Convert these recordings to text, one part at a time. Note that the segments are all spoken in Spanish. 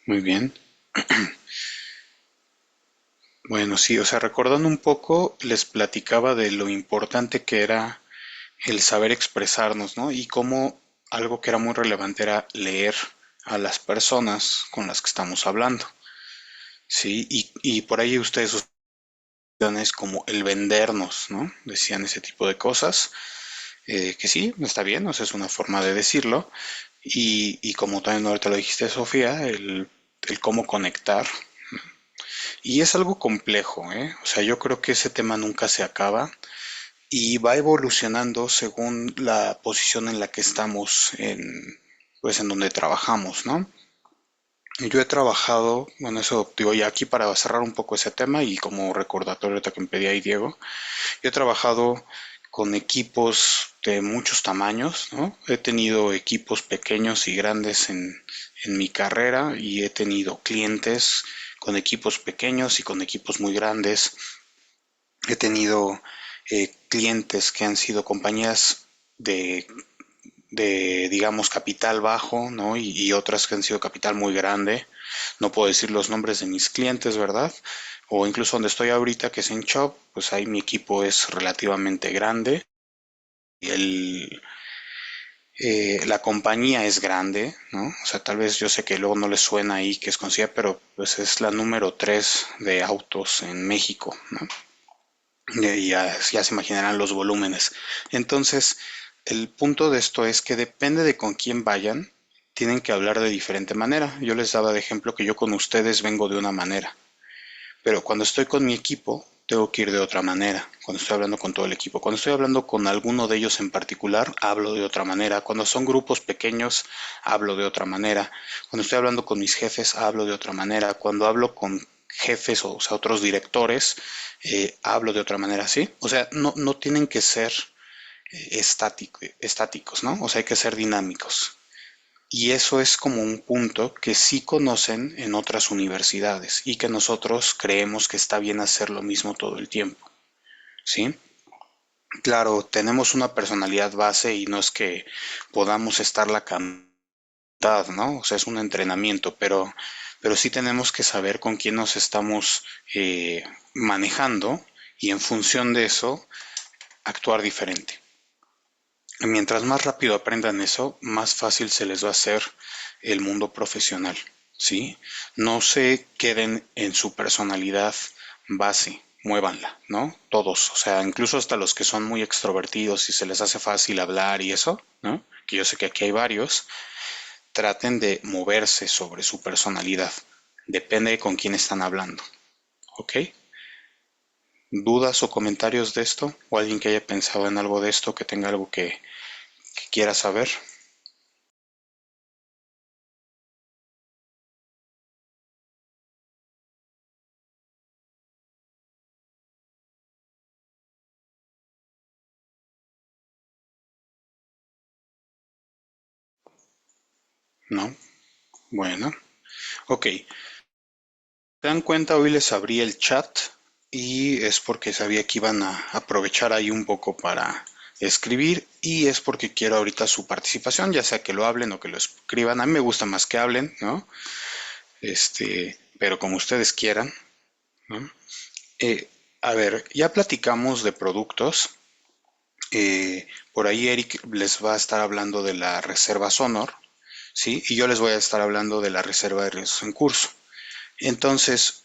Muy bien. Bueno, sí, o sea, recordando un poco, les platicaba de lo importante que era el saber expresarnos, ¿no? Y cómo algo que era muy relevante era leer a las personas con las que estamos hablando, ¿sí? Y por ahí ustedes usan es como el vendernos, ¿no? Decían ese tipo de cosas, que sí, está bien, o sea, es una forma de decirlo. Y como también ahorita lo dijiste, Sofía, el cómo conectar. Y es algo complejo, ¿eh? O sea, yo creo que ese tema nunca se acaba y va evolucionando según la posición en la que estamos pues en donde trabajamos, ¿no? Yo he trabajado, bueno, eso digo ya aquí para cerrar un poco ese tema y como recordatorio ahorita que me pedía ahí Diego, yo he trabajado con equipos de muchos tamaños, ¿no? He tenido equipos pequeños y grandes en mi carrera y he tenido clientes con equipos pequeños y con equipos muy grandes. He tenido clientes que han sido compañías de, digamos, capital bajo, ¿no? Y otras que han sido capital muy grande. No puedo decir los nombres de mis clientes, ¿verdad? O incluso donde estoy ahorita, que es en Shop, pues ahí mi equipo es relativamente grande. Y la compañía es grande, ¿no? O sea, tal vez yo sé que luego no les suena ahí que es conocida, pero pues es la número 3 de autos en México, ¿no? Ya se imaginarán los volúmenes. Entonces, el punto de esto es que depende de con quién vayan, tienen que hablar de diferente manera. Yo les daba de ejemplo que yo con ustedes vengo de una manera, pero cuando estoy con mi equipo, tengo que ir de otra manera. Cuando estoy hablando con todo el equipo, cuando estoy hablando con alguno de ellos en particular, hablo de otra manera. Cuando son grupos pequeños, hablo de otra manera. Cuando estoy hablando con mis jefes, hablo de otra manera. Cuando hablo con jefes o sea, otros directores, hablo de otra manera, ¿sí? O sea, no tienen que ser estáticos, ¿no? O sea, hay que ser dinámicos. Y eso es como un punto que sí conocen en otras universidades y que nosotros creemos que está bien hacer lo mismo todo el tiempo, ¿sí? Claro, tenemos una personalidad base y no es que podamos estarla cambiando, ¿no? O sea, es un entrenamiento, pero sí tenemos que saber con quién nos estamos manejando y en función de eso actuar diferente. Mientras más rápido aprendan eso, más fácil se les va a hacer el mundo profesional, ¿sí? No se queden en su personalidad base, muévanla, ¿no? Todos, o sea, incluso hasta los que son muy extrovertidos y se les hace fácil hablar y eso, ¿no? Que yo sé que aquí hay varios, traten de moverse sobre su personalidad. Depende de con quién están hablando, ¿ok? ¿Dudas o comentarios de esto? ¿O alguien que haya pensado en algo de esto, que tenga algo que quiera saber? ¿No? Bueno, ok. ¿Se dan cuenta? Hoy les abrí el chat y es porque sabía que iban a aprovechar ahí un poco para escribir y es porque quiero ahorita su participación, ya sea que lo hablen o que lo escriban. A mí me gusta más que hablen, ¿no? Pero como ustedes quieran, ¿no? Eh, a ver, ya platicamos de productos. Por ahí Eric les va a estar hablando de la reserva Sonor, ¿sí? Y yo les voy a estar hablando de la reserva de riesgos en curso. Entonces,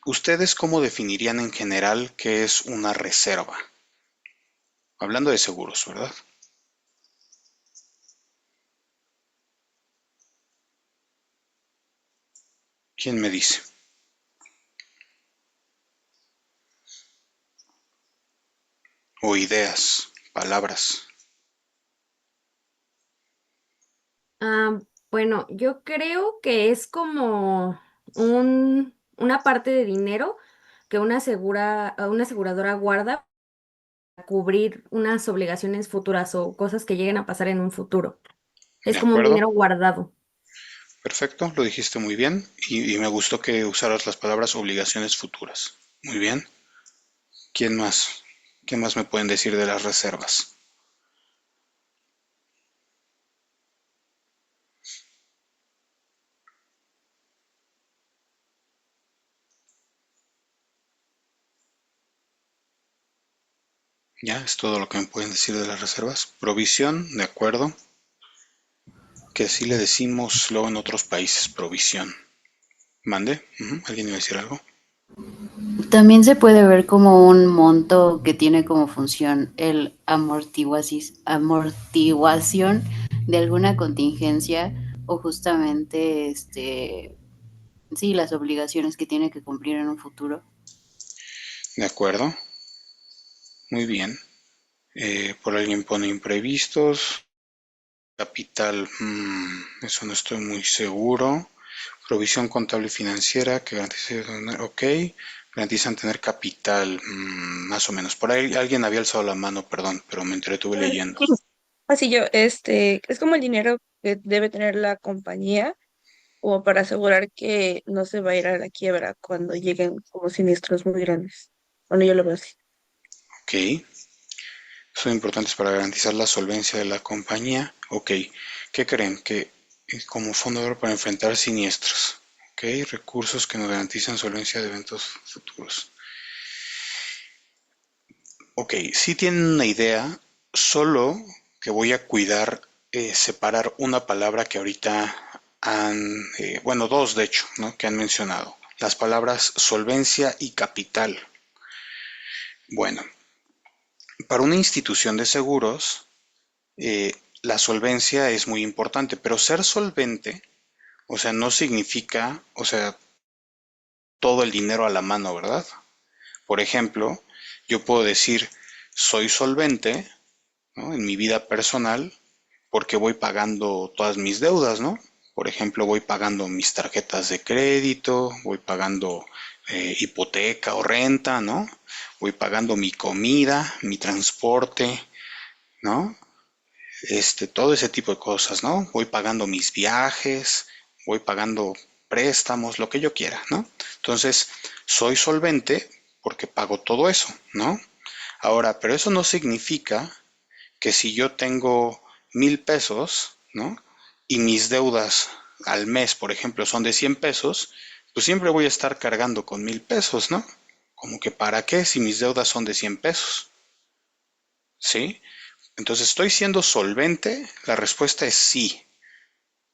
¿ustedes cómo definirían en general qué es una reserva? Hablando de seguros, ¿verdad? ¿Quién me dice? O ideas, palabras. Ah, bueno, yo creo que es como una parte de dinero que una aseguradora guarda para cubrir unas obligaciones futuras o cosas que lleguen a pasar en un futuro. ¿De Es como un acuerdo? dinero guardado. Perfecto, lo dijiste muy bien y me gustó que usaras las palabras obligaciones futuras. Muy bien. ¿Quién más? ¿Qué más me pueden decir de las reservas? Ya, es todo lo que me pueden decir de las reservas. Provisión, de acuerdo, que así le decimos luego en otros países, provisión. Mande, ¿alguien iba a decir algo? También se puede ver como un monto que tiene como función el amortiguación de alguna contingencia o justamente sí, las obligaciones que tiene que cumplir en un futuro. De acuerdo, muy bien. Por alguien pone imprevistos. Capital, eso no estoy muy seguro. Provisión contable y financiera que garantice, ok, garantizan tener capital, más o menos. Por ahí alguien había alzado la mano, perdón, pero me entretuve leyendo. Así yo, es como el dinero que debe tener la compañía como para asegurar que no se va a ir a la quiebra cuando lleguen como siniestros muy grandes. Bueno, yo lo veo así. Ok, son importantes para garantizar la solvencia de la compañía. Ok, ¿qué creen? Que como fondo de oro para enfrentar siniestros. Ok, recursos que nos garantizan solvencia de eventos futuros. Ok, sí tienen una idea, solo que voy a cuidar separar una palabra que ahorita han, bueno, dos de hecho, ¿no? Que han mencionado. Las palabras solvencia y capital. Bueno, para una institución de seguros, la solvencia es muy importante, pero ser solvente, o sea, no significa, o sea, todo el dinero a la mano, ¿verdad? Por ejemplo, yo puedo decir, soy solvente, ¿no? En mi vida personal, porque voy pagando todas mis deudas, ¿no? Por ejemplo, voy pagando mis tarjetas de crédito, voy pagando hipoteca o renta, ¿no? Voy pagando mi comida, mi transporte, ¿no? Todo ese tipo de cosas, ¿no? Voy pagando mis viajes, voy pagando préstamos, lo que yo quiera, ¿no? Entonces, soy solvente porque pago todo eso, ¿no? Ahora, pero eso no significa que si yo tengo 1,000 pesos, ¿no? Y mis deudas al mes, por ejemplo, son de 100 pesos, pues siempre voy a estar cargando con 1,000 pesos, ¿no? Como que para qué si mis deudas son de 100 pesos, ¿sí? Entonces, ¿estoy siendo solvente? La respuesta es sí,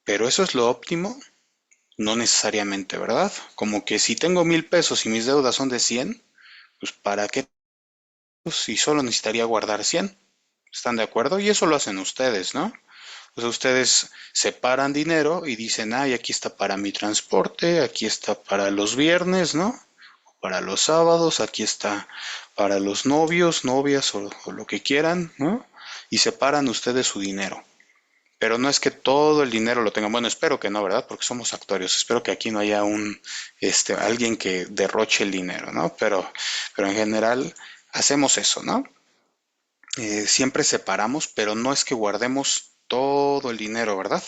pero ¿eso es lo óptimo? No necesariamente, ¿verdad? Como que si tengo 1,000 pesos y mis deudas son de 100, pues ¿para qué? Pues si solo necesitaría guardar 100. ¿Están de acuerdo? Y eso lo hacen ustedes, ¿no? Pues ustedes separan dinero y dicen, ay, aquí está para mi transporte, aquí está para los viernes, ¿no? Para los sábados, aquí está para los novios, novias o lo que quieran, ¿no? Y separan ustedes su dinero. Pero no es que todo el dinero lo tengan. Bueno, espero que no, ¿verdad? Porque somos actuarios. Espero que aquí no haya alguien que derroche el dinero, ¿no? Pero en general hacemos eso, ¿no? Siempre separamos, pero no es que guardemos todo el dinero, ¿verdad?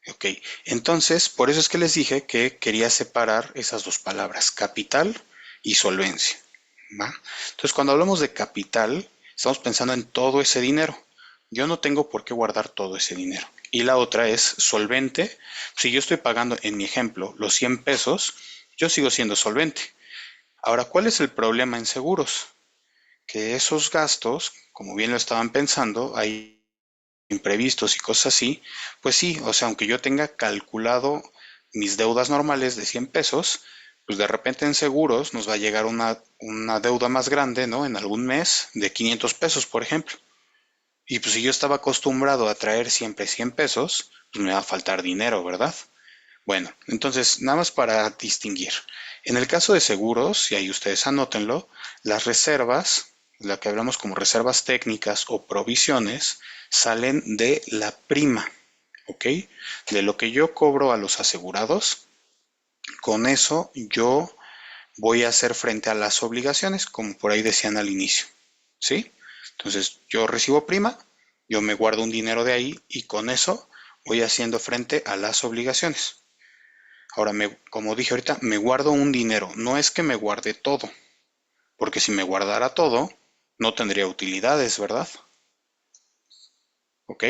Ok, entonces, por eso es que les dije que quería separar esas dos palabras, capital y solvencia. ¿Va? Entonces, cuando hablamos de capital, estamos pensando en todo ese dinero. Yo no tengo por qué guardar todo ese dinero. Y la otra es solvente. Si yo estoy pagando, en mi ejemplo, los 100 pesos, yo sigo siendo solvente. Ahora, ¿cuál es el problema en seguros? Que esos gastos, como bien lo estaban pensando, hay imprevistos y cosas así, pues sí, o sea, aunque yo tenga calculado mis deudas normales de 100 pesos, pues de repente en seguros nos va a llegar una deuda más grande, ¿no? En algún mes de 500 pesos, por ejemplo. Y pues si yo estaba acostumbrado a traer siempre 100 pesos, pues me va a faltar dinero, ¿verdad? Bueno, entonces, nada más para distinguir. En el caso de seguros, y ahí ustedes anótenlo, las reservas, la que hablamos como reservas técnicas o provisiones, salen de la prima, ¿ok? De lo que yo cobro a los asegurados, con eso yo voy a hacer frente a las obligaciones, como por ahí decían al inicio, ¿sí? Entonces, yo recibo prima, yo me guardo un dinero de ahí y con eso voy haciendo frente a las obligaciones. Ahora, como dije ahorita, me guardo un dinero. No es que me guarde todo, porque si me guardara todo, no tendría utilidades, ¿verdad? ¿Ok?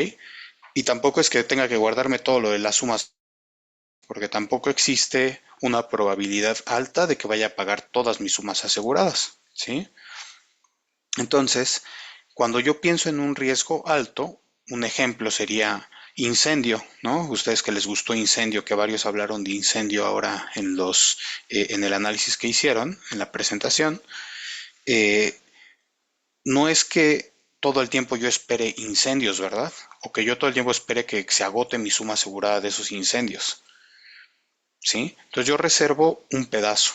Y tampoco es que tenga que guardarme todo lo de las sumas, porque tampoco existe una probabilidad alta de que vaya a pagar todas mis sumas aseguradas, ¿sí? Entonces, cuando yo pienso en un riesgo alto, un ejemplo sería incendio, ¿no? Ustedes que les gustó incendio, que varios hablaron de incendio ahora en el análisis que hicieron, en la presentación, eh, no es que todo el tiempo yo espere incendios, ¿verdad? O que yo todo el tiempo espere que se agote mi suma asegurada de esos incendios, ¿sí? Entonces yo reservo un pedazo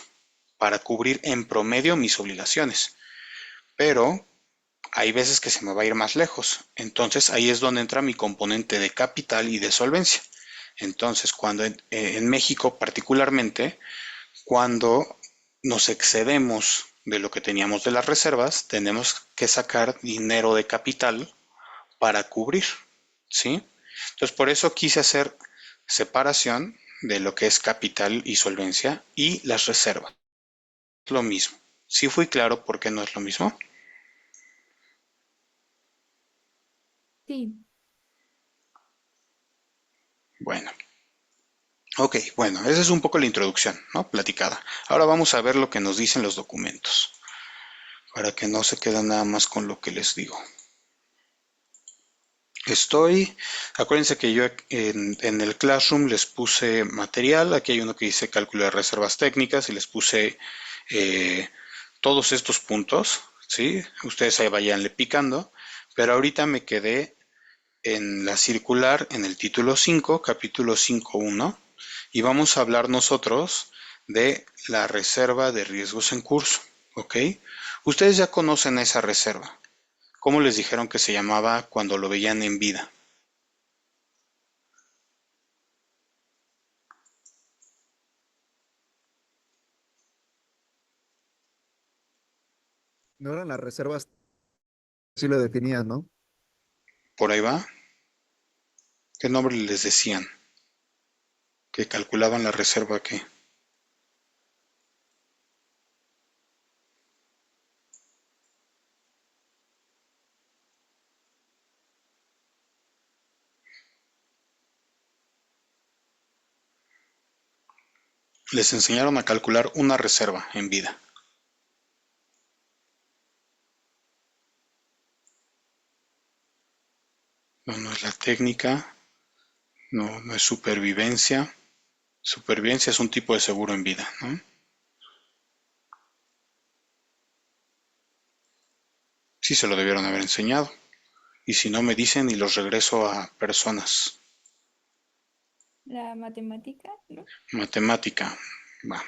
para cubrir en promedio mis obligaciones, pero hay veces que se me va a ir más lejos. Entonces ahí es donde entra mi componente de capital y de solvencia. Entonces, cuando en México particularmente, cuando nos excedemos de lo que teníamos de las reservas, tenemos que sacar dinero de capital para cubrir, ¿sí? Entonces, por eso quise hacer separación de lo que es capital y solvencia y las reservas. Lo mismo. ¿Sí fui claro por qué no es lo mismo? Sí. Bueno, ok, bueno, esa es un poco la introducción, ¿no? Platicada. Ahora vamos a ver lo que nos dicen los documentos, para que no se queden nada más con lo que les digo. Acuérdense que yo en el Classroom les puse material, aquí hay uno que dice cálculo de reservas técnicas y les puse eh, todos estos puntos, ¿sí? Ustedes ahí vayanle picando, pero ahorita me quedé en la circular, en el título 5, capítulo 5.1, y vamos a hablar nosotros de la reserva de riesgos en curso, ¿ok? Ustedes ya conocen esa reserva. ¿Cómo les dijeron que se llamaba cuando lo veían en vida? No eran las reservas, sí lo definían, ¿no? ¿Por ahí va? ¿Qué nombre les decían? Que calculaban la reserva que les enseñaron a calcular una reserva en vida. No, no es la técnica, no, no es supervivencia. Supervivencia es un tipo de seguro en vida, ¿no? Sí se lo debieron haber enseñado. Y si no me dicen y los regreso a personas. La matemática, ¿no? Matemática. Va.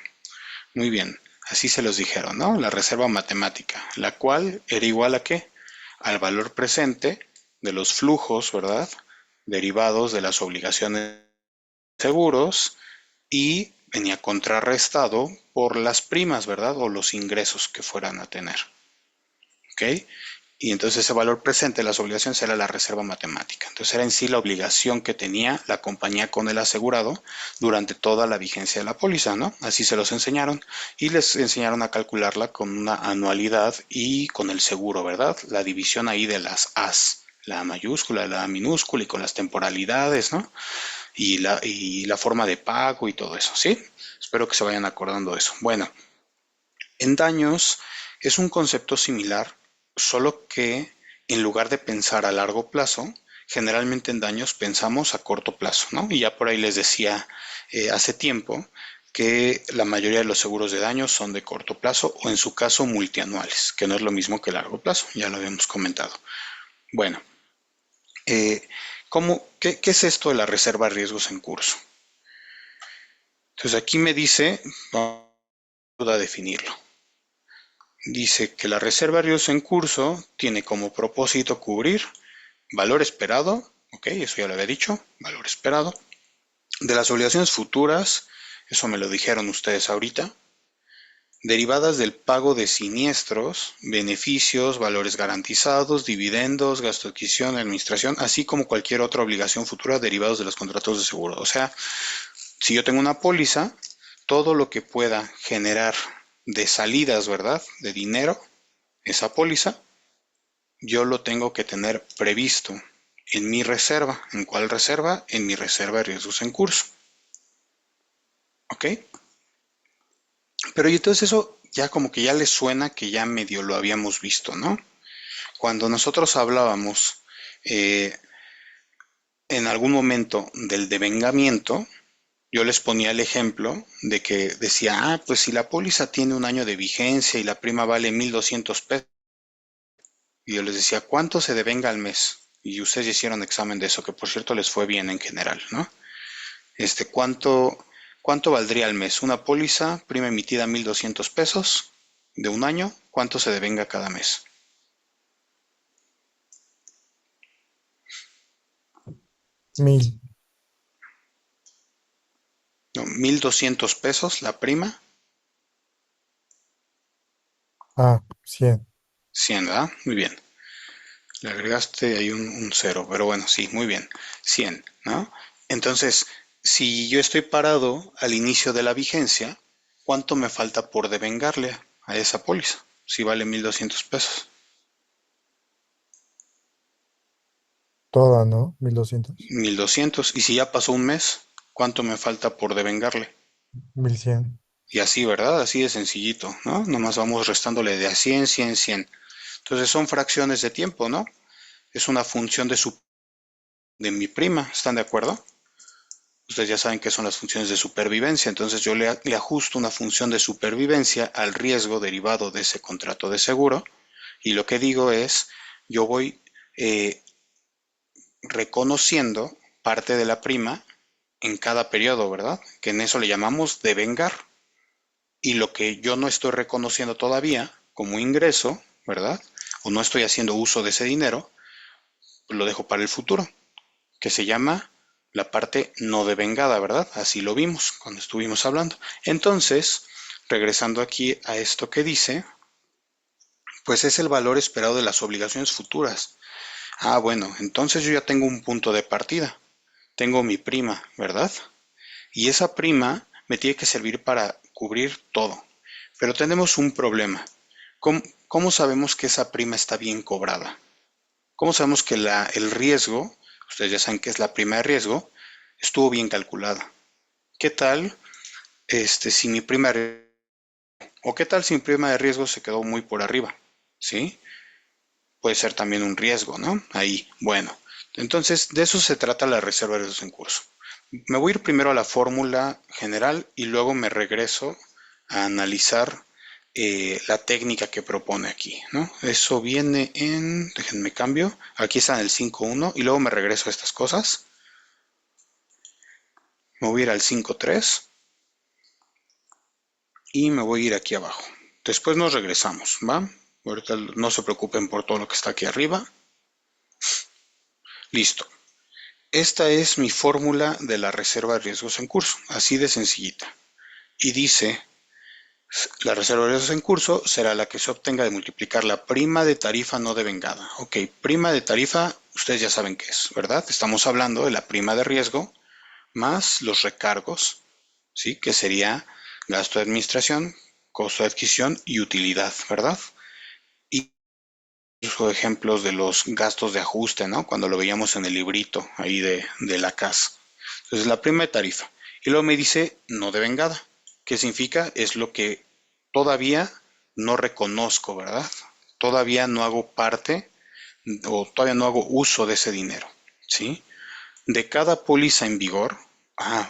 Muy bien. Así se los dijeron, ¿no? La reserva matemática, la cual era igual a ¿qué? Al valor presente de los flujos, ¿verdad? Derivados de las obligaciones seguros y venía contrarrestado por las primas, ¿verdad? O los ingresos que fueran a tener. ¿Ok? Y entonces ese valor presente de las obligaciones era la reserva matemática. Entonces era en sí la obligación que tenía la compañía con el asegurado durante toda la vigencia de la póliza, ¿no? Así se los enseñaron y les enseñaron a calcularla con una anualidad y con el seguro, ¿verdad? La división ahí de las A's, la A mayúscula, la A minúscula y con las temporalidades, ¿no? Y la forma de pago y todo eso, ¿sí? Espero que se vayan acordando de eso. Bueno, en daños es un concepto similar, solo que en lugar de pensar a largo plazo, generalmente en daños pensamos a corto plazo, ¿no? Y ya por ahí les decía hace tiempo que la mayoría de los seguros de daños son de corto plazo o en su caso multianuales, que no es lo mismo que largo plazo, ya lo habíamos comentado. Bueno, eh, qué es esto de la reserva de riesgos en curso? Entonces aquí me dice, vamos a definirlo. Dice que la reserva de riesgos en curso tiene como propósito cubrir valor esperado, ok, eso ya lo había dicho, valor esperado, de las obligaciones futuras, eso me lo dijeron ustedes ahorita, derivadas del pago de siniestros, beneficios, valores garantizados, dividendos, gasto de adquisición, administración, así como cualquier otra obligación futura derivados de los contratos de seguro. O sea, si yo tengo una póliza, todo lo que pueda generar de salidas, ¿verdad? De dinero, esa póliza, yo lo tengo que tener previsto en mi reserva. ¿En cuál reserva? En mi reserva de riesgos en curso. ¿Ok? Pero y entonces eso ya como que ya les suena que ya medio lo habíamos visto, ¿no? Cuando nosotros hablábamos eh, en algún momento del devengamiento, yo les ponía el ejemplo de que decía, pues si la póliza tiene un año de vigencia y la prima vale 1,200 pesos, y yo les decía, ¿cuánto se devenga al mes? Y ustedes ya hicieron examen de eso, que por cierto les fue bien en general, ¿no? ¿Cuánto valdría al mes? Una póliza, prima emitida 1,200 pesos de un año, ¿cuánto se devenga cada mes? 1000. No, 1,200 pesos la prima, 100. 100, ¿verdad? Muy bien. Le agregaste ahí un cero, pero bueno, sí, muy bien. 100, ¿no? Entonces, si yo estoy parado al inicio de la vigencia, ¿cuánto me falta por devengarle a esa póliza? Si vale 1,200 pesos. Toda, ¿no? 1200. 1,200. Y si ya pasó un mes, ¿cuánto me falta por devengarle? 1100. Y así, ¿verdad? Así de sencillito, ¿no? Nomás vamos restándole de a 100, 100, 100. Entonces son fracciones de tiempo, ¿no? Es una función de mi prima, ¿están de acuerdo? Ustedes ya saben qué son las funciones de supervivencia, entonces yo le ajusto una función de supervivencia al riesgo derivado de ese contrato de seguro, y lo que digo es, yo voy eh, reconociendo parte de la prima en cada periodo, ¿verdad? Que en eso le llamamos devengar. Y lo que yo no estoy reconociendo todavía como ingreso, ¿verdad? O no estoy haciendo uso de ese dinero, pues lo dejo para el futuro, que se llama la parte no devengada, ¿verdad? Así lo vimos cuando estuvimos hablando. Entonces, regresando aquí a esto que dice, pues es el valor esperado de las obligaciones futuras. Bueno, entonces yo ya tengo un punto de partida. Tengo mi prima, ¿verdad? Y esa prima me tiene que servir para cubrir todo. Pero tenemos un problema. ¿Cómo sabemos que esa prima está bien cobrada? ¿Cómo sabemos que el riesgo, ustedes ya saben que es la prima de riesgo, estuvo bien calculada? ¿Qué tal si mi prima o qué tal si mi prima de riesgo se quedó muy por arriba? ¿Sí? Puede ser también un riesgo, ¿no? Ahí, bueno. Entonces, de eso se trata la reserva de riesgos en curso. Me voy a ir primero a la fórmula general y luego me regreso a analizar la técnica que propone aquí, ¿no? Eso viene déjenme cambio, aquí está en el 5.1 y luego me regreso a estas cosas. Me voy a ir al 5.3 y me voy a ir aquí abajo. Después nos regresamos, ¿va? Ahorita no se preocupen por todo lo que está aquí arriba. Listo. Esta es mi fórmula de la reserva de riesgos en curso, así de sencillita. Y dice, la reserva de riesgos en curso será la que se obtenga de multiplicar la prima de tarifa no devengada. Ok, prima de tarifa, ustedes ya saben qué es, ¿verdad? Estamos hablando de la prima de riesgo más los recargos, ¿sí? Que sería gasto de administración, costo de adquisición y utilidad, ¿verdad? Y ejemplos de los gastos de ajuste, ¿no? Cuando lo veíamos en el librito ahí de la casa. Entonces, la prima de tarifa. Y luego me dice no devengada. ¿Qué significa? Es lo que todavía no reconozco, ¿verdad? Todavía no hago parte o todavía no hago uso de ese dinero, ¿sí? De cada póliza en vigor.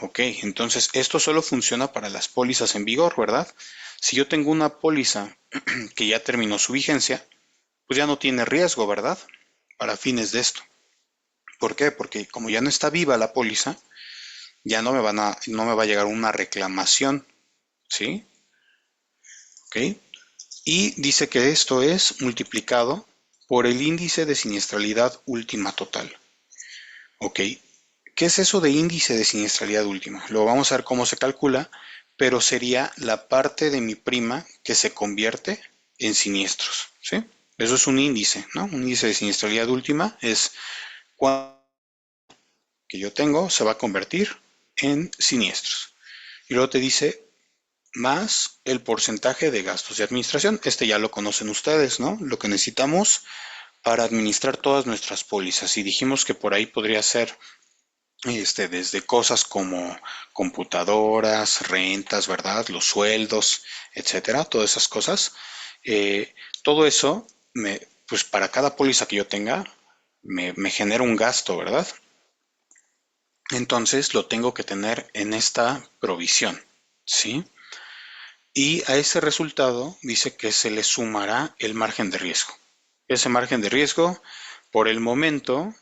Ok. Entonces, esto solo funciona para las pólizas en vigor, ¿verdad? Si yo tengo una póliza que ya terminó su vigencia, pues ya no tiene riesgo, ¿verdad? Para fines de esto. ¿Por qué? Porque como ya no está viva la póliza, ya no me va a llegar una reclamación, ¿sí? ¿Ok? Y dice que esto es multiplicado por el índice de siniestralidad última total. ¿Ok? ¿Qué es eso de índice de siniestralidad última? Lo vamos a ver cómo se calcula, pero sería la parte de mi prima que se convierte en siniestros, ¿sí? Eso es un índice, ¿no? Un índice de siniestralidad última es cuánto que yo tengo se va a convertir en siniestros. Y luego te dice más el porcentaje de gastos de administración. Este ya lo conocen ustedes, ¿no? Lo que necesitamos para administrar todas nuestras pólizas. Y dijimos que por ahí podría ser desde cosas como computadoras, rentas, ¿verdad? Los sueldos, etcétera, todas esas cosas. Todo eso pues para cada póliza que yo tenga, me genera un gasto, ¿verdad? Entonces lo tengo que tener en esta provisión, ¿sí? Y a ese resultado dice que se le sumará el margen de riesgo. Ese margen de riesgo, por el momento,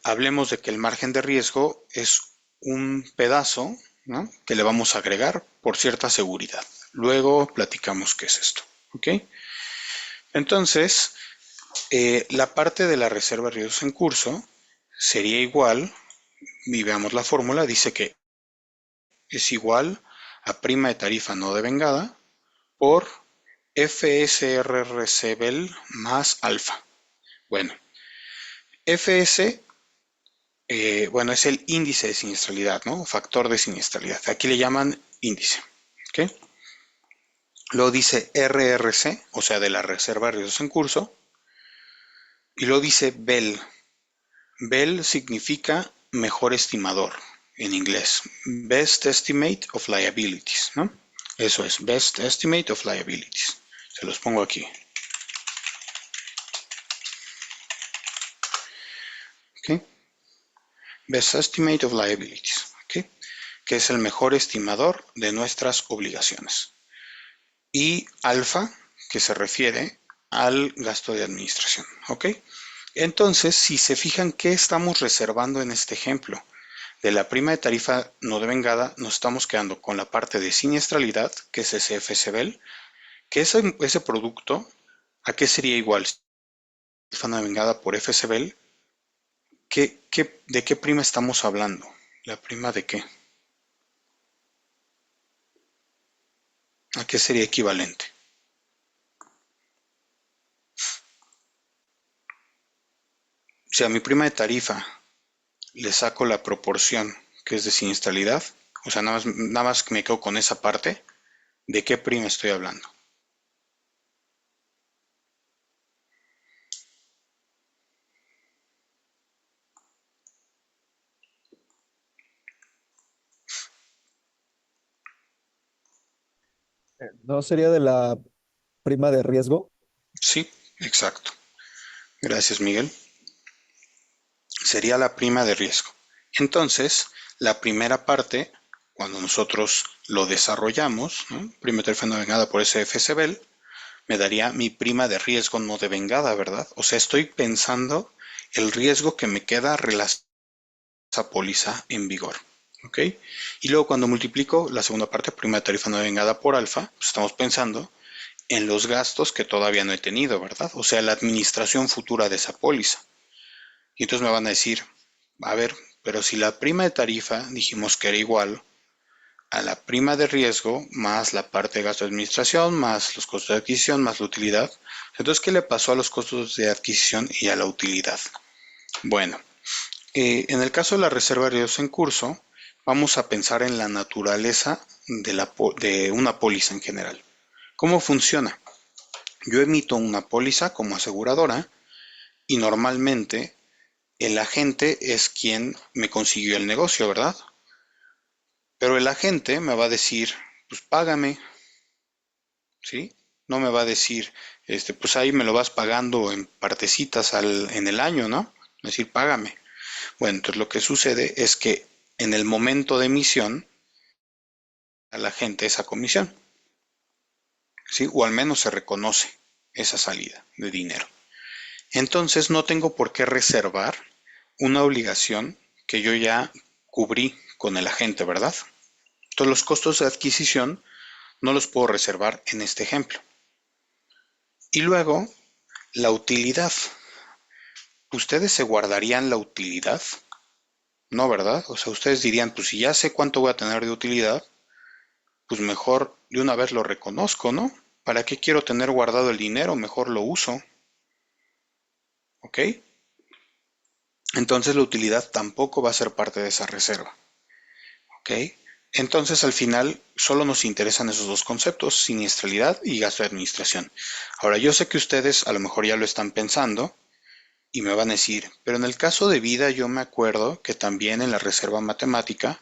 hablemos de que el margen de riesgo es un pedazo, ¿no?, que le vamos a agregar por cierta seguridad. Luego platicamos qué es esto, ¿ok? Entonces, la parte de la reserva de riesgos en curso sería igual, y veamos la fórmula, dice que es igual a prima de tarifa no devengada por FSRRCBEL más alfa. Bueno, FS, bueno, es el índice de siniestralidad, ¿no? Factor de siniestralidad. Aquí le llaman índice, ¿ok? Luego dice RRC, o sea, de la reserva de riesgos en curso. Y luego dice BEL. BEL significa mejor estimador en inglés. Best Estimate of Liabilities, ¿no? Eso es, Best Estimate of Liabilities. Se los pongo aquí. ¿Ok? Best Estimate of Liabilities. ¿Ok? Que es el mejor estimador de nuestras obligaciones. Y alfa, que se refiere al gasto de administración. ¿Ok? Entonces, si se fijan, ¿qué estamos reservando en este ejemplo? De la prima de tarifa no devengada nos estamos quedando con la parte de siniestralidad, que es ese FSBEL, que ese producto, ¿a qué sería igual? Tarifa no devengada por FSBEL, ¿de qué prima estamos hablando? ¿La prima de qué? ¿A qué sería equivalente? Si a mi prima de tarifa le saco la proporción que es de siniestralidad, o sea, nada más que me quedo con esa parte, ¿de qué prima estoy hablando? ¿No sería de la prima de riesgo? Sí, exacto. Gracias, Miguel. Sería la prima de riesgo. Entonces, la primera parte, cuando nosotros lo desarrollamos, ¿no?, prima de tarifa no devengada por SFSBEL, me daría mi prima de riesgo no devengada, ¿verdad? O sea, estoy pensando el riesgo que me queda relacionado a esa póliza en vigor. ¿Ok? Y luego cuando multiplico la segunda parte, prima de tarifa no devengada por alfa, pues estamos pensando en los gastos que todavía no he tenido, ¿verdad? O sea, la administración futura de esa póliza. Y entonces me van a decir, a ver, pero si la prima de tarifa dijimos que era igual a la prima de riesgo más la parte de gasto de administración, más los costos de adquisición, más la utilidad, entonces, ¿qué le pasó a los costos de adquisición y a la utilidad? Bueno, en el caso de la reserva de riesgos en curso, vamos a pensar en la naturaleza de una póliza en general. ¿Cómo funciona? Yo emito una póliza como aseguradora y normalmente el agente es quien me consiguió el negocio, ¿verdad? Pero el agente me va a decir, pues págame, ¿sí? No me va a decir, pues ahí me lo vas pagando en partecitas en el año, ¿no? Es decir, págame. Bueno, entonces lo que sucede es que en el momento de emisión, a la gente esa comisión, ¿sí? O al menos se reconoce esa salida de dinero. Entonces no tengo por qué reservar una obligación que yo ya cubrí con el agente, ¿verdad? Entonces los costos de adquisición no los puedo reservar en este ejemplo. Y luego, la utilidad. ¿Ustedes se guardarían la utilidad? No, ¿verdad? O sea, ustedes dirían, pues si ya sé cuánto voy a tener de utilidad, pues mejor de una vez lo reconozco, ¿no? ¿Para qué quiero tener guardado el dinero? Mejor lo uso. ¿Ok? Entonces la utilidad tampoco va a ser parte de esa reserva. ¿Ok? Entonces al final solo nos interesan esos dos conceptos, siniestralidad y gasto de administración. Ahora yo sé que ustedes a lo mejor ya lo están pensando y me van a decir, pero en el caso de vida yo me acuerdo que también en la reserva matemática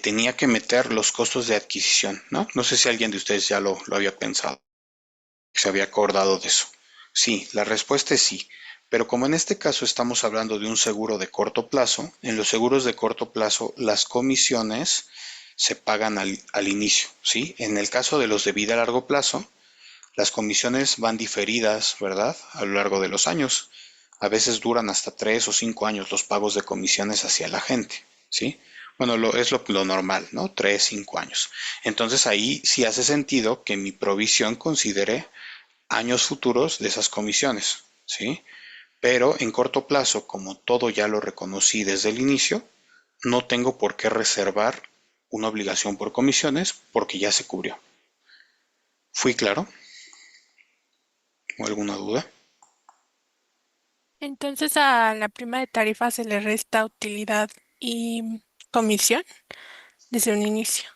tenía que meter los costos de adquisición, ¿no? No sé si alguien de ustedes ya lo había pensado, se había acordado de eso. Sí, la respuesta es sí. Pero como en este caso estamos hablando de un seguro de corto plazo, en los seguros de corto plazo las comisiones se pagan al inicio, ¿sí? En el caso de los de vida a largo plazo, las comisiones van diferidas, ¿verdad? A lo largo de los años. A veces duran hasta 3 o 5 años los pagos de comisiones hacia la gente, ¿sí? Bueno, es lo normal, ¿no? 3, 5 años. Entonces ahí sí hace sentido que mi provisión considere años futuros de esas comisiones, ¿sí? Pero en corto plazo, como todo ya lo reconocí desde el inicio, no tengo por qué reservar una obligación por comisiones porque ya se cubrió. ¿Fui claro? ¿O alguna duda? Entonces a la prima de tarifa se le resta utilidad y comisión desde un inicio.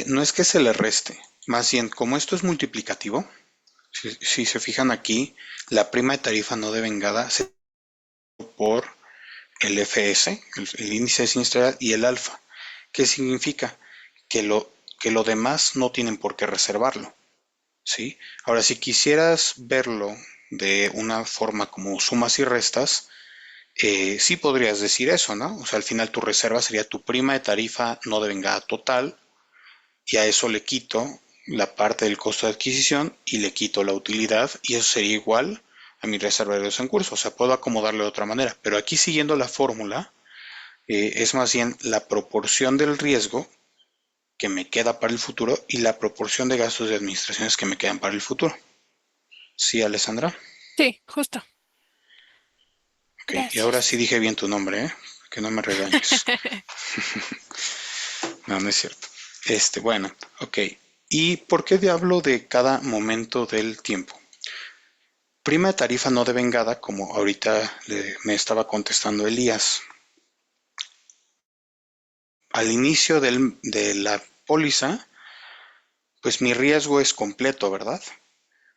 No es que se le reste, más bien como esto es multiplicativo, si se fijan aquí, la prima de tarifa no devengada se por el FS, el índice de siniestralidad y el alfa. ¿Qué significa? Que lo demás no tienen por qué reservarlo, ¿sí? Ahora, si quisieras verlo de una forma como sumas y restas, sí podrías decir eso, ¿no? O sea, al final tu reserva sería tu prima de tarifa no devengada total y a eso le quito la parte del costo de adquisición y le quito la utilidad y eso sería igual a mi reserva de riesgos en curso. O sea, puedo acomodarlo de otra manera, pero aquí siguiendo la fórmula es más bien la proporción del riesgo que me queda para el futuro y la proporción de gastos de administraciones que me quedan para el futuro. ¿Sí, Alessandra? Sí, justo. Ok, y ahora sí Gracias. dije bien tu nombre, ¿eh? Que no me regañes. No, no es cierto. Bueno, ok. ¿Y por qué hablo de cada momento del tiempo? Prima de tarifa no devengada, como ahorita me estaba contestando Elías. Al inicio de la póliza, pues mi riesgo es completo, ¿verdad?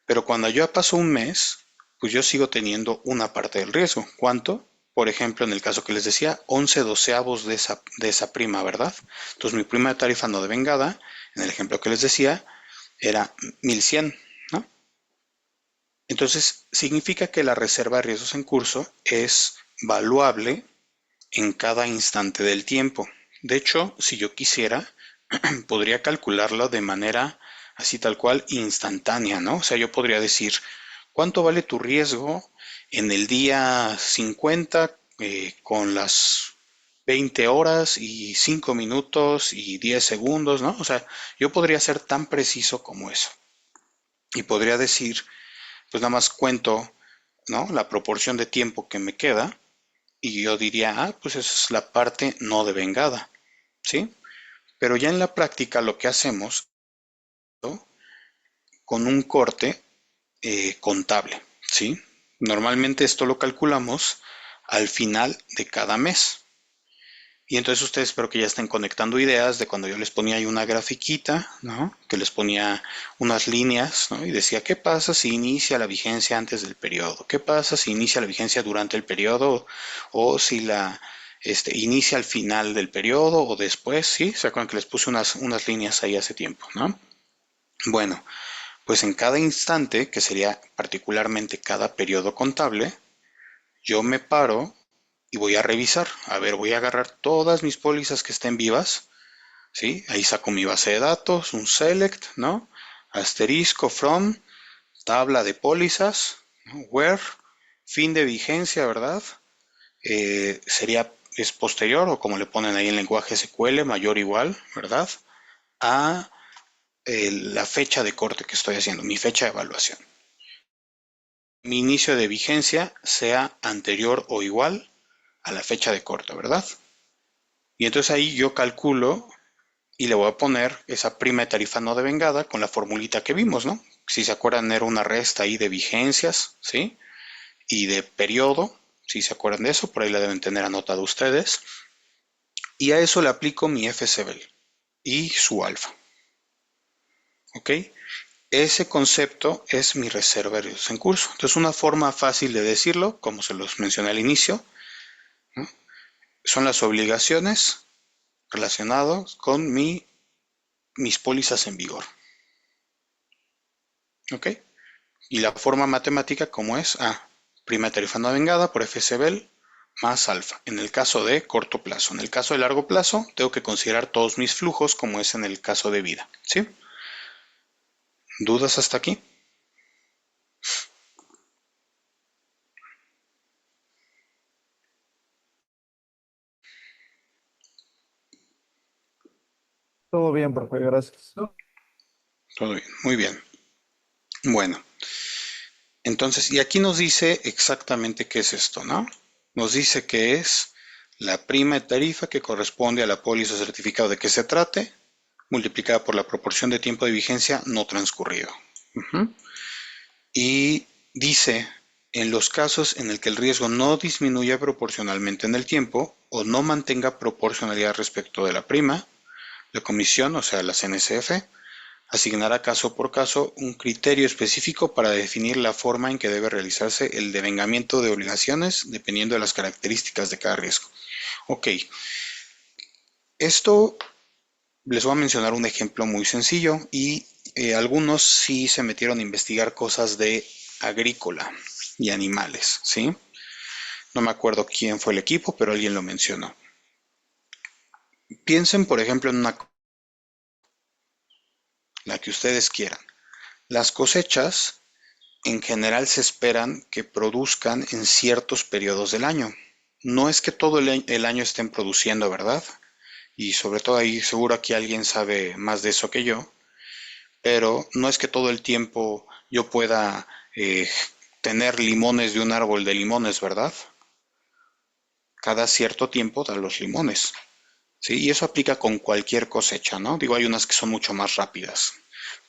Pero cuando ya pasó un mes, pues yo sigo teniendo una parte del riesgo. ¿Cuánto? Por ejemplo, en el caso que les decía, 11 doceavos de esa prima, ¿verdad? Entonces mi prima de tarifa no devengada, en el ejemplo que les decía, era 1100, ¿no? Entonces significa que la reserva de riesgos en curso es valuable en cada instante del tiempo. De hecho, si yo quisiera, podría calcularlo de manera así tal cual instantánea, ¿no? O sea, yo podría decir, ¿cuánto vale tu riesgo en el día 50 con las 20 horas y 5 minutos y 10 segundos, ¿no? O sea, yo podría ser tan preciso como eso. Y podría decir, pues nada más cuento, ¿no? La proporción de tiempo que me queda y yo diría, pues esa es la parte no devengada, ¿sí? Pero ya en la práctica lo que hacemos, ¿no? Con un corte contable, ¿sí? Normalmente esto lo calculamos al final de cada mes. Y entonces ustedes espero que ya estén conectando ideas de cuando yo les ponía ahí una grafiquita, ¿no? Que les ponía unas líneas, ¿no? Y decía, ¿qué pasa si inicia la vigencia antes del periodo? ¿Qué pasa si inicia la vigencia durante el periodo? O si inicia al final del periodo o después, ¿sí? ¿Se acuerdan que les puse unas líneas ahí hace tiempo, ¿no? Bueno, pues en cada instante, que sería particularmente cada periodo contable, yo me paro y voy a revisar. A ver, voy a agarrar todas mis pólizas que estén vivas, ¿sí? Ahí saco mi base de datos, un select, ¿no? Asterisco from, tabla de pólizas, ¿no? Where, fin de vigencia, ¿verdad? Es posterior, o como le ponen ahí en lenguaje SQL, mayor o igual, ¿verdad? A la fecha de corte que estoy haciendo, mi fecha de evaluación. Mi inicio de vigencia sea anterior o igual a la fecha de corte, ¿verdad? Y entonces ahí yo calculo y le voy a poner esa prima de tarifa no devengada con la formulita que vimos, ¿no? Si se acuerdan, era una resta ahí de vigencias, ¿sí? Y de periodo, si se acuerdan de eso, por ahí la deben tener anotado ustedes. Y a eso le aplico mi FCBEL y su alfa, ¿ok? Ese concepto es mi reserva de riesgos en curso. Entonces, una forma fácil de decirlo, como se los mencioné al inicio, ¿no? Son las obligaciones relacionadas con mis pólizas en vigor. ¿Ok? Y la forma matemática, ¿cómo es? Prima de tarifa no vengada por FSBEL más alfa, en el caso de corto plazo. En el caso de largo plazo, tengo que considerar todos mis flujos, como es en el caso de vida. ¿Sí? ¿Dudas hasta aquí? Todo bien, profe, gracias. Todo bien, muy bien. Bueno, entonces, y aquí nos dice exactamente qué es esto, ¿no? Nos dice que es la prima de tarifa que corresponde a la póliza o certificado de que se trate, multiplicada por la proporción de tiempo de vigencia no transcurrido. Ujú. Y dice, en los casos en el que el riesgo no disminuya proporcionalmente en el tiempo o no mantenga proporcionalidad respecto de la prima, la comisión, o sea, la CNCF, asignará caso por caso un criterio específico para definir la forma en que debe realizarse el devengamiento de obligaciones dependiendo de las características de cada riesgo. Ok, esto les voy a mencionar un ejemplo muy sencillo y algunos sí se metieron a investigar cosas de agrícola y animales, ¿sí? No me acuerdo quién fue el equipo, pero alguien lo mencionó. Piensen, por ejemplo, en la que ustedes quieran. Las cosechas en general se esperan que produzcan en ciertos periodos del año. No es que todo el año estén produciendo, ¿verdad? Y sobre todo ahí seguro aquí alguien sabe más de eso que yo, pero no es que todo el tiempo yo pueda tener limones de un árbol de limones, ¿verdad? Cada cierto tiempo da los limones, ¿sí? Y eso aplica con cualquier cosecha, ¿no? Digo, hay unas que son mucho más rápidas,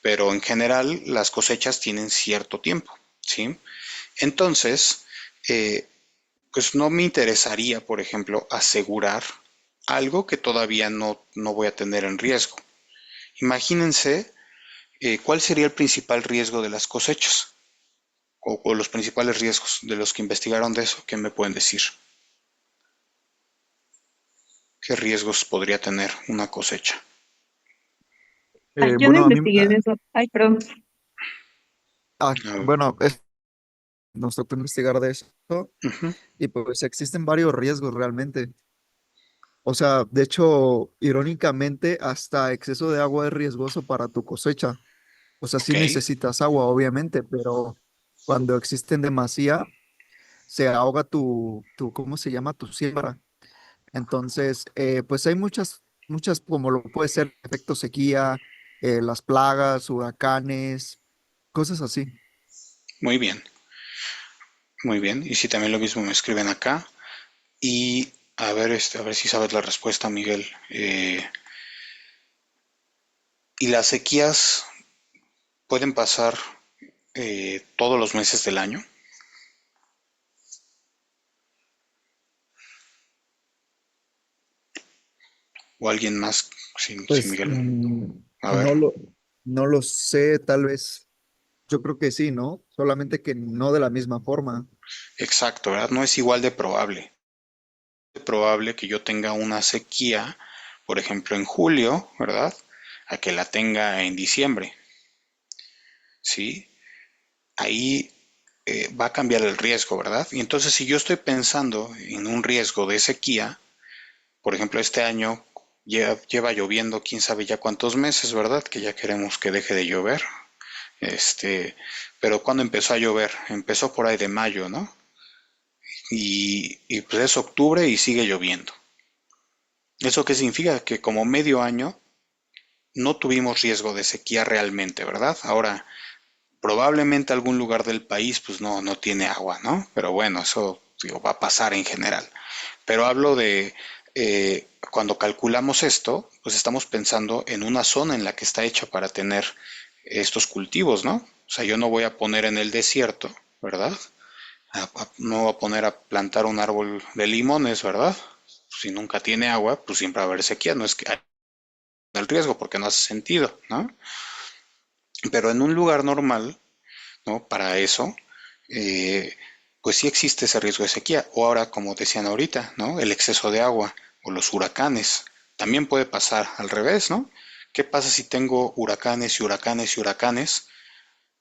pero en general las cosechas tienen cierto tiempo, ¿sí? Entonces, eh, pues no me interesaría, por ejemplo, asegurar algo que todavía no voy a tener en riesgo. Imagínense cuál sería el principal riesgo de las cosechas o los principales riesgos de los que investigaron de eso. ¿Qué me pueden decir? ¿Qué riesgos podría tener una cosecha? Ay, yo no Bueno, a mí, investigué de eso. Ay, perdón. Ah, bueno, nos tocó investigar de eso ujú, y pues existen varios riesgos realmente. O sea, de hecho, irónicamente, hasta exceso de agua es riesgoso para tu cosecha. O sea, ok, sí necesitas agua, obviamente, pero cuando existen demasía, se ahoga ¿cómo se llama? Tu siembra. Entonces, pues hay muchas, como lo puede ser efecto sequía, las plagas, huracanes, cosas así. muy bien, muy bien. Y si también lo mismo me escriben acá. Y a ver si sabes la respuesta, Miguel. ¿Y las sequías pueden pasar todos los meses del año? ¿O alguien más sin Pues Miguel? A ver, no no lo sé, tal vez. Yo creo que sí, ¿no? Solamente que no de la misma forma. exacto, ¿verdad? No es igual de probable. Es probable que yo tenga una sequía, por ejemplo, en julio, ¿verdad? A que la tenga en diciembre, ¿sí? Ahí va a cambiar el riesgo, ¿verdad? Y entonces si yo estoy pensando en un riesgo de sequía, por ejemplo, este año lleva lloviendo quién sabe ya cuántos meses, ¿verdad? Que ya queremos que deje de llover. Pero cuando empezó a llover, empezó por ahí de mayo, ¿no? Y pues es octubre y sigue lloviendo. ¿Eso qué significa? Que como medio año no tuvimos riesgo de sequía realmente, ¿verdad? Ahora, probablemente algún lugar del país pues no tiene agua, ¿no? Pero bueno, eso digo, va a pasar en general. Pero hablo de cuando calculamos esto, pues estamos pensando en una zona en la que está hecha para tener estos cultivos, ¿no? O sea, yo no voy a poner en el desierto, ¿verdad? No voy a poner a plantar un árbol de limones, ¿verdad? Si nunca tiene agua, pues siempre va a haber sequía, no es que haya el riesgo porque no hace sentido, ¿no? Pero en un lugar normal, ¿no? Para eso, eh, pues sí existe ese riesgo de sequía. O ahora, como decían ahorita, ¿no? El exceso de agua o los huracanes. También puede pasar al revés, ¿no? ¿Qué pasa si tengo huracanes y huracanes y huracanes?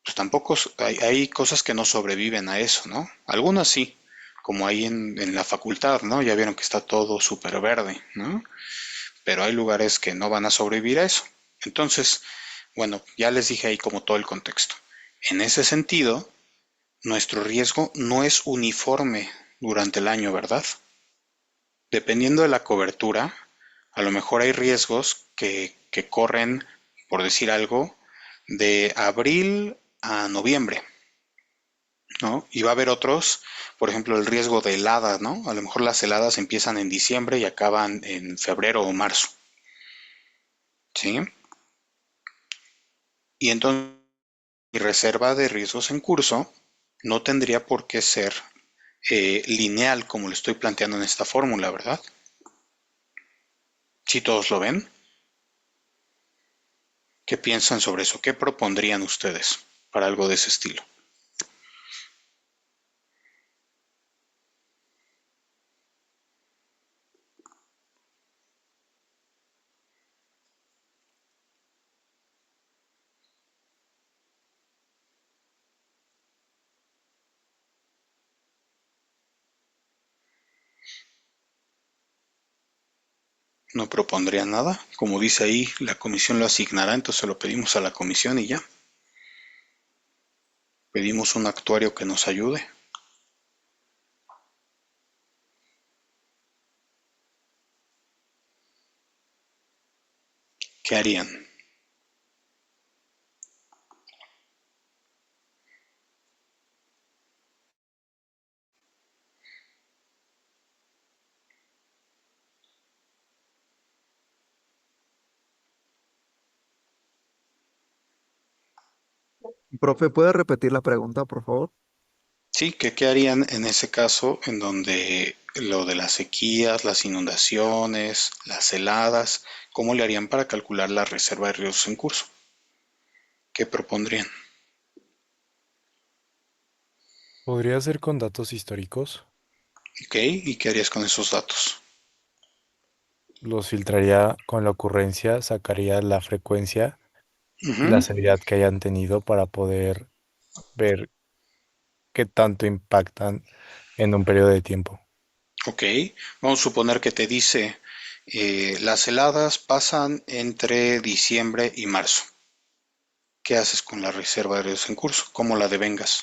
pues tampoco hay cosas que no sobreviven a eso, ¿no? Algunas sí, como ahí en la facultad, ¿no? Ya vieron que está todo súper verde, ¿no? Pero hay lugares que no van a sobrevivir a eso. Entonces, bueno, ya les dije ahí como todo el contexto. En ese sentido, nuestro riesgo no es uniforme durante el año, ¿verdad? Dependiendo de la cobertura, a lo mejor hay riesgos que corren, por decir algo, de abril a noviembre, ¿no? Y va a haber otros, por ejemplo, el riesgo de heladas, ¿no? A lo mejor las heladas empiezan en diciembre y acaban en febrero o marzo, ¿sí? Y entonces, mi reserva de riesgos en curso no tendría por qué ser lineal como lo estoy planteando en esta fórmula, ¿verdad? Si todos lo ven, ¿qué piensan sobre eso? ¿Qué propondrían ustedes para algo de ese estilo? No propondrían nada. Como dice ahí, la comisión lo asignará, entonces se lo pedimos a la comisión y ya. Pedimos un actuario que nos ayude. ¿Qué harían? Profe, ¿puede repetir la pregunta, por favor? Sí, que qué harían en ese caso en donde lo de las sequías, las inundaciones, las heladas, ¿cómo le harían para calcular la reserva de riesgos en curso? ¿Qué propondrían? ¿Podría ser con datos históricos? ¿Ok? ¿Y qué harías con esos datos? Los filtraría con la ocurrencia, sacaría la frecuencia y la Ujú. severidad que hayan tenido para poder ver qué tanto impactan en un periodo de tiempo. Ok, vamos a suponer que te dice las heladas pasan entre diciembre y marzo. ¿Qué haces con la reserva de riesgos en curso? ¿Cómo la devengas?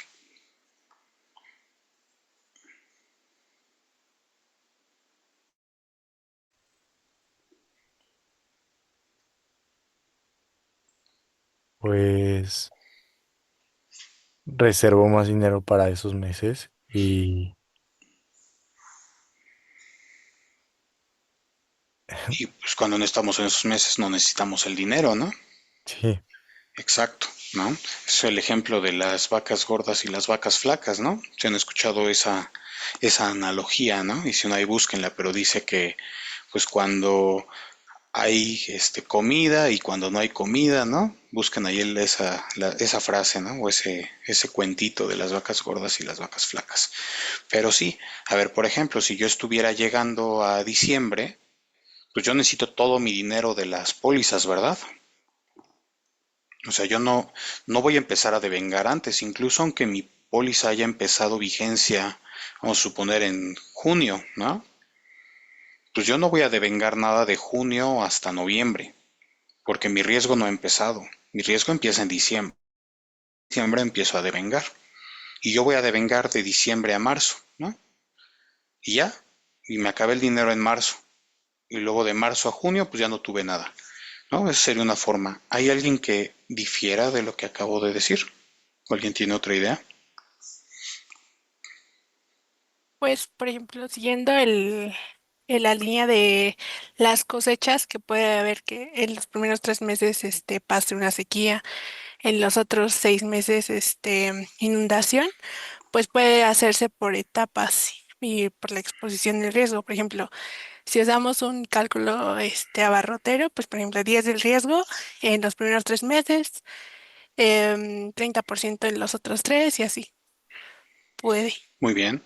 Pues reservo más dinero para esos meses y Y pues cuando no estamos en esos meses no necesitamos el dinero, ¿no? sí, Exacto, ¿no? Es el ejemplo de las vacas gordas y las vacas flacas, ¿no? Se han escuchado esa analogía, ¿no? Y si no, ahí búsquenla, pero dice que pues cuando hay comida y cuando no hay comida, ¿no? Busquen ahí esa frase, ¿no? O ese cuentito de las vacas gordas y las vacas flacas. Pero sí, a ver, por ejemplo, si yo estuviera llegando a diciembre, pues yo necesito todo mi dinero de las pólizas, ¿verdad? O sea, yo no voy a empezar a devengar antes, incluso aunque mi póliza haya empezado vigencia, vamos a suponer en junio, ¿no? Pues yo no voy a devengar nada de junio hasta noviembre, porque mi riesgo no ha empezado. Mi riesgo empieza en diciembre. En diciembre empiezo a devengar. Y yo voy a devengar de diciembre a marzo, ¿no? Y ya, y me acabé el dinero en marzo. Y luego de marzo a junio, pues ya no tuve nada, ¿no? Esa sería una forma. ¿Hay alguien que difiera de lo que acabo de decir? ¿O alguien tiene otra idea? Pues, por ejemplo, siguiendo la línea de las cosechas, que puede haber que en los primeros 3 meses pase una sequía, en los otros 6 meses inundación, pues puede hacerse por etapas y por la exposición del riesgo. Por ejemplo, si usamos un cálculo abarrotero, pues por ejemplo 10 del riesgo en los primeros 3 meses, 30% en los otros tres y así puede. Muy bien.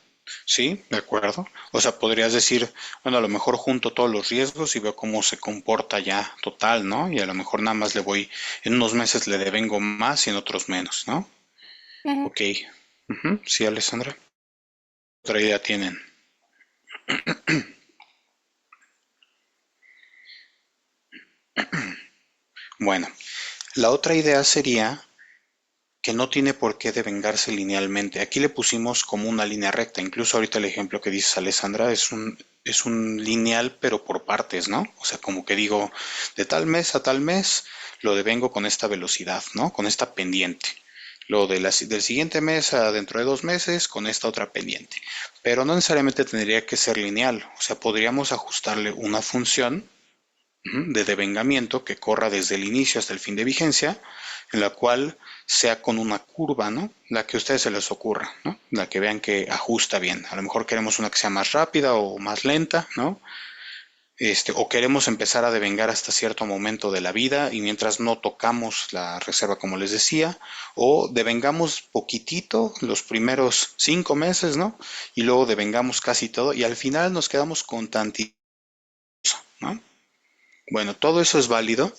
Sí, de acuerdo. O sea, podrías decir, bueno, a lo mejor junto todos los riesgos y veo cómo se comporta ya total, ¿no? Y a lo mejor nada más le voy, en unos meses le devengo más y en otros menos, ¿no? Ujú. Ok. Ujú, sí, Alessandra. Otra idea tienen. Bueno, la otra idea sería que no tiene por qué devengarse linealmente. Aquí le pusimos como una línea recta. Incluso ahorita el ejemplo que dices, Alessandra, es un lineal, pero por partes, ¿no? O sea, como que digo, de tal mes a tal mes lo devengo con esta velocidad, ¿no? Con esta pendiente. Lo de del siguiente mes a dentro de 2 meses con esta otra pendiente. Pero no necesariamente tendría que ser lineal. O sea, podríamos ajustarle una función de devengamiento que corra desde el inicio hasta el fin de vigencia, en la cual sea con una curva, ¿no? La que a ustedes se les ocurra, ¿no? La que vean que ajusta bien. A lo mejor queremos una que sea más rápida o más lenta, ¿no? O queremos empezar a devengar hasta cierto momento de la vida y mientras no tocamos la reserva, como les decía, o devengamos poquitito los primeros 5 meses, ¿no? Y luego devengamos casi todo y al final nos quedamos con tantito, ¿no? Bueno, todo eso es válido.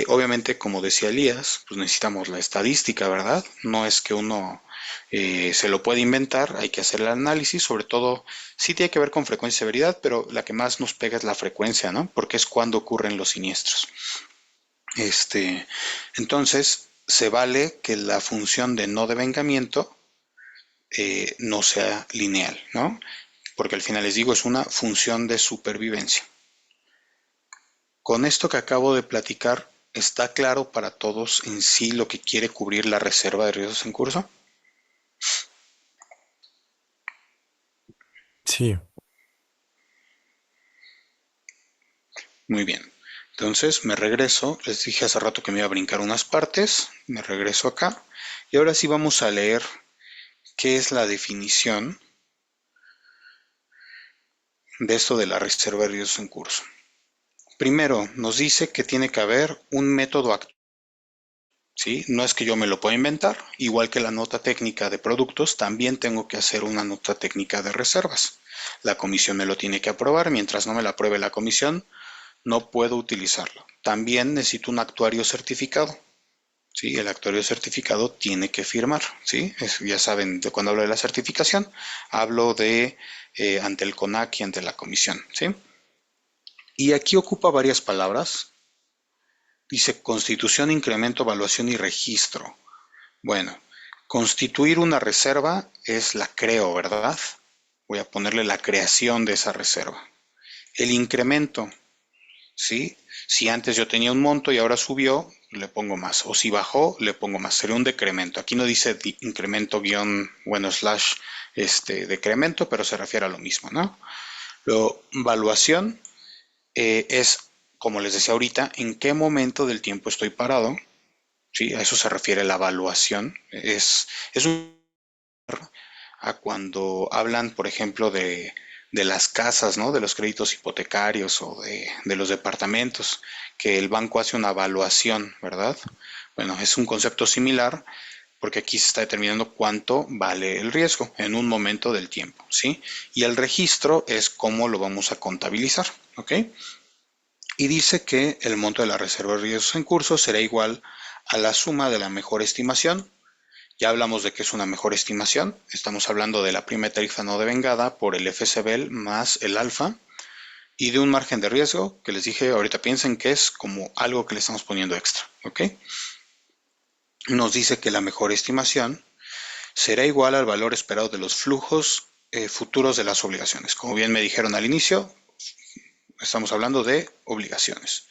Obviamente, como decía Elías, pues necesitamos la estadística, ¿verdad? No es que uno se lo puede inventar, hay que hacer el análisis, sobre todo, sí tiene que ver con frecuencia y severidad, pero la que más nos pega es la frecuencia, ¿no? Porque es cuando ocurren los siniestros. Este, entonces, se vale que la función de no devengamiento no sea lineal, ¿no? Porque al final les digo, es una función de supervivencia. Con esto que acabo de platicar, ¿está claro para todos en sí lo que quiere cubrir la reserva de riesgos en curso? Sí, Muy bien. Entonces me regreso, les dije hace rato que me iba a brincar unas partes, me regreso acá y ahora sí vamos a leer qué es la definición de esto de la reserva de riesgos en curso. Primero, nos dice que tiene que haber un método actual. ¿Sí? No es que yo me lo pueda inventar, igual que la nota técnica de productos, también tengo que hacer una nota técnica de reservas. La comisión me lo tiene que aprobar, mientras no me la apruebe la comisión, no puedo utilizarlo. También necesito un actuario certificado. ¿Sí? El actuario certificado tiene que firmar. ¿Sí? Ya saben, de cuando hablo de la certificación, hablo de ante el CONAC y ante la comisión. ¿Sí? Y aquí ocupa varias palabras. Dice constitución, incremento, evaluación y registro. Bueno, constituir una reserva es la creo, ¿verdad? Voy a ponerle la creación de esa reserva. El incremento, ¿sí? Si antes yo tenía un monto y ahora subió, le pongo más. O si bajó, le pongo más. Sería un decremento. Aquí no dice incremento guión, bueno, slash, decremento, pero se refiere a lo mismo, ¿no? Luego, evaluación es, como les decía ahorita, en qué momento del tiempo estoy parado. ¿Sí? A eso se refiere la evaluación. Es un a cuando hablan, por ejemplo, de las casas, ¿no? De los créditos hipotecarios o de los departamentos, que el banco hace una evaluación, ¿verdad? Bueno, es un concepto similar porque aquí se está determinando cuánto vale el riesgo en un momento del tiempo, ¿sí? Y el registro es cómo lo vamos a contabilizar, ¿ok? Y dice que el monto de la reserva de riesgos en curso será igual a la suma de la mejor estimación. Ya hablamos de que es una mejor estimación. Estamos hablando de la prima de tarifa no devengada por el FCBEL más el alfa y de un margen de riesgo que les dije ahorita piensen que es como algo que le estamos poniendo extra. ¿Ok? Nos dice que la mejor estimación será igual al valor esperado de los flujos futuros de las obligaciones. Como bien me dijeron al inicio, estamos hablando de obligaciones.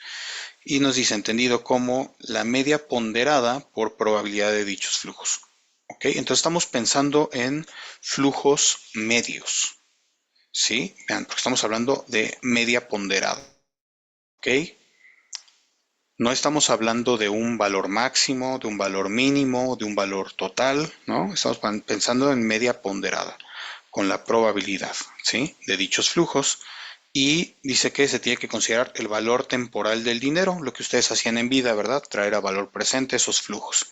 Y nos dice entendido como la media ponderada por probabilidad de dichos flujos. ¿Ok? Entonces estamos pensando en flujos medios. ¿Sí? Vean, porque estamos hablando de media ponderada. ¿Ok? No estamos hablando de un valor máximo, de un valor mínimo, de un valor total, ¿no? Estamos pensando en media ponderada, con la probabilidad, ¿sí? De dichos flujos. Y dice que se tiene que considerar el valor temporal del dinero, lo que ustedes hacían en vida, ¿verdad? Traer a valor presente esos flujos,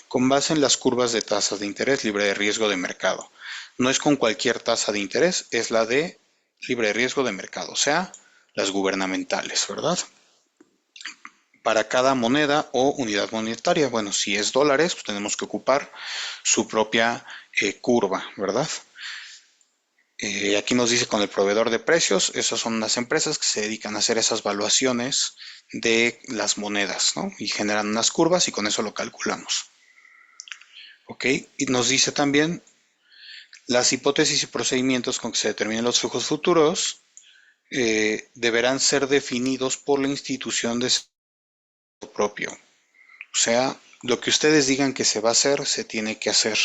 con base en las curvas de tasas de interés libre de riesgo de mercado. No es con cualquier tasa de interés, es la de libre de riesgo de mercado, o sea, las gubernamentales, ¿verdad? para cada moneda o unidad monetaria. Bueno, si es dólares, pues tenemos que ocupar su propia curva, ¿verdad? Aquí nos dice con el proveedor de precios, esas son las empresas que se dedican a hacer esas valuaciones de las monedas, ¿no? Y generan unas curvas y con eso lo calculamos. ¿Ok? Y nos dice también las hipótesis y procedimientos con que se determinen los flujos futuros deberán ser definidos por la institución de su propio. O sea, lo que ustedes digan que se va a hacer, se tiene que hacer.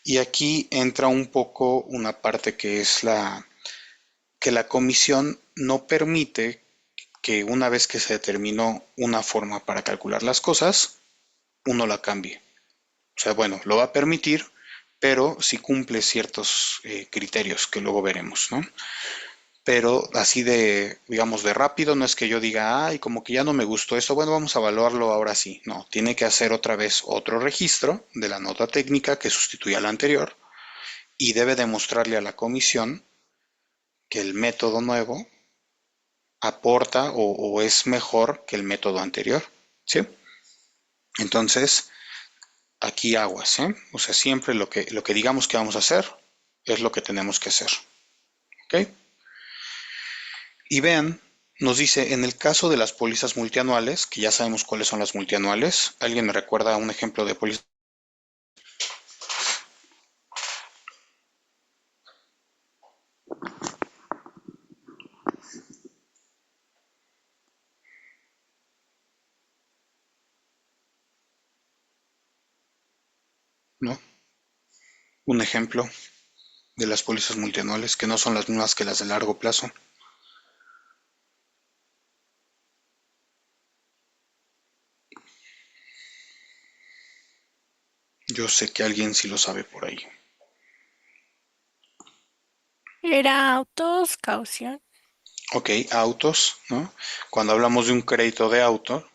Y aquí entra un poco una parte que es que la comisión no permite que una vez que se determinó una forma para calcular las cosas, uno la cambie. O sea, bueno, lo va a permitir, pero si cumple ciertos criterios que luego veremos, ¿no? Pero así de, digamos, de rápido, no es que yo diga, ay, como que ya no me gustó esto, bueno, vamos a evaluarlo ahora sí. No, tiene que hacer otra vez otro registro de la nota técnica que sustituya a la anterior y debe demostrarle a la comisión que el método nuevo aporta o es mejor que el método anterior, ¿sí? Entonces, aquí aguas, ¿eh? O sea, siempre lo que digamos que vamos a hacer es lo que tenemos que hacer, ¿ok? Y vean, nos dice, en el caso de las pólizas multianuales, que ya sabemos cuáles son las multianuales, ¿alguien me recuerda un ejemplo de póliza? ¿No? Un ejemplo de las pólizas multianuales que no son las mismas que las de largo plazo. Yo sé que alguien sí lo sabe por ahí. Era autos, caución. Ok, autos, ¿no? Cuando hablamos de un crédito de auto,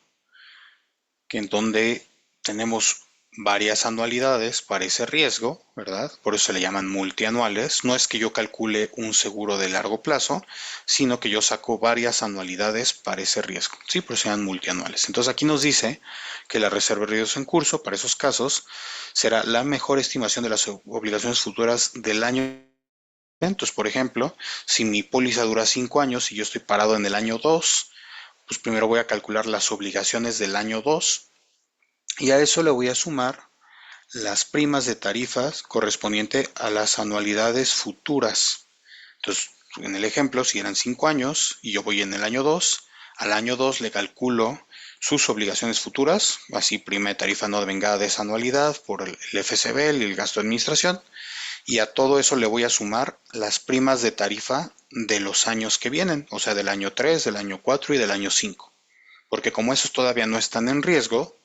que en donde tenemos varias anualidades para ese riesgo, ¿verdad? Por eso se le llaman multianuales. No es que yo calcule un seguro de largo plazo, sino que yo saco varias anualidades para ese riesgo. Sí, por eso se llaman multianuales. Entonces aquí nos dice que la reserva de riesgos en curso para esos casos será la mejor estimación de las obligaciones futuras del año. Entonces, por ejemplo, si mi póliza dura 5 años y yo estoy parado en el año 2, pues primero voy a calcular las obligaciones del año 2 y a eso le voy a sumar las primas de tarifas correspondiente a las anualidades futuras. Entonces, en el ejemplo, si eran 5 años y yo voy en el año 2, al año 2 le calculo sus obligaciones futuras, así prima de tarifa no devengada de esa anualidad por el FCB y el gasto de administración, y a todo eso le voy a sumar las primas de tarifa de los años que vienen, o sea, del año 3, del año 4 y del año 5. Porque como esos todavía no están en riesgo,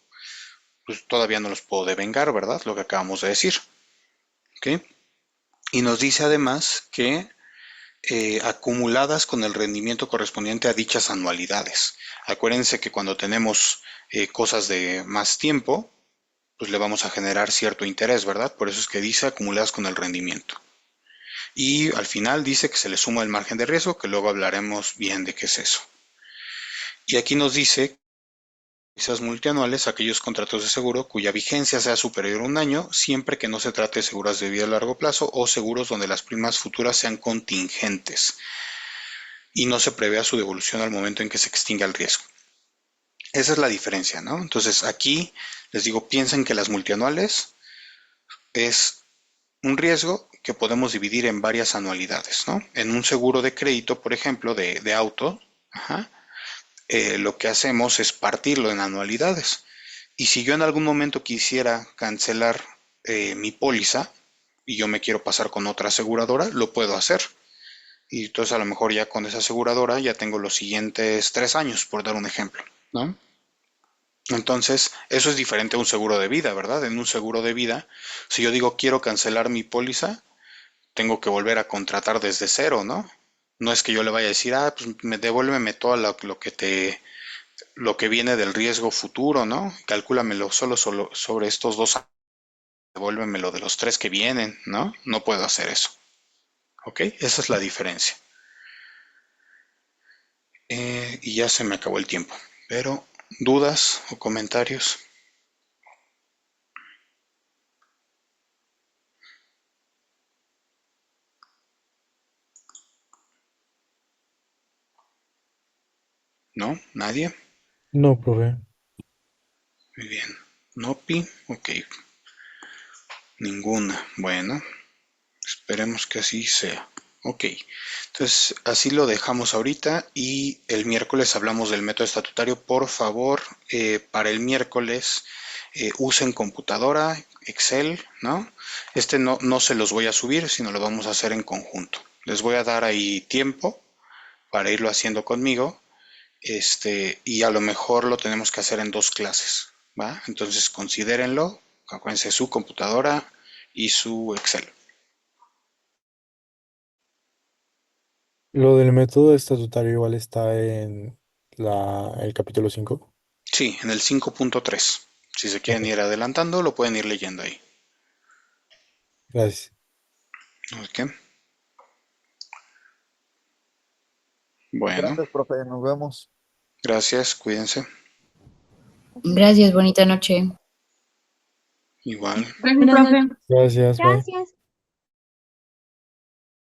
pues todavía no los puedo devengar, ¿verdad? Lo que acabamos de decir. ¿Ok? Y nos dice además que acumuladas con el rendimiento correspondiente a dichas anualidades. Acuérdense que cuando tenemos cosas de más tiempo, pues le vamos a generar cierto interés, ¿verdad? Por eso es que dice acumuladas con el rendimiento. Y al final dice que se le suma el margen de riesgo, que luego hablaremos bien de qué es eso. Y aquí nos dice pólizas multianuales, aquellos contratos de seguro cuya vigencia sea superior a un año, siempre que no se trate de seguros de vida a largo plazo o seguros donde las primas futuras sean contingentes y no se prevea su devolución al momento en que se extinga el riesgo. Esa es la diferencia, ¿no? Entonces aquí les digo, piensen que las multianuales es un riesgo que podemos dividir en varias anualidades, ¿no? En un seguro de crédito, por ejemplo, de auto, ajá, lo que hacemos es partirlo en anualidades. Y si yo en algún momento quisiera cancelar mi póliza y yo me quiero pasar con otra aseguradora, lo puedo hacer. Y entonces a lo mejor ya con esa aseguradora ya tengo los siguientes 3 años, por dar un ejemplo, ¿no? Entonces, eso es diferente a un seguro de vida, ¿verdad? En un seguro de vida, si yo digo quiero cancelar mi póliza, tengo que volver a contratar desde cero, ¿no? No es que yo le vaya a decir, ah, pues devuélveme todo lo que viene del riesgo futuro, ¿no? Calcúlamelo solo sobre estos 2 años, devuélvemelo de los 3 que vienen, ¿no? No puedo hacer eso, ¿ok? Esa es la diferencia. Y ya se me acabó el tiempo, pero ¿Dudas o comentarios? ¿No? ¿Nadie? No, profe. Muy bien. ¿Nopi? Ok. Ninguna. Bueno, esperemos que así sea. Ok. Entonces, así lo dejamos ahorita y el miércoles hablamos del método estatutario. Por favor, para el miércoles usen computadora, Excel, ¿no? Este no se los voy a subir, sino lo vamos a hacer en conjunto. Les voy a dar ahí tiempo para irlo haciendo conmigo. Y a lo mejor lo tenemos que hacer en 2 clases, ¿va? Entonces considérenlo, acuérdense su computadora y su Excel. Lo del método estatutario igual está en el capítulo 5. Sí, en el 5.3. Si se Ok, quieren ir adelantando, lo pueden ir leyendo ahí. gracias. ¿Ok? Bueno, Gracias, profe. Nos vemos. gracias, cuídense. Gracias, bonita noche. Igual. Gracias, Buenas profe. noches. Gracias, bye. Gracias.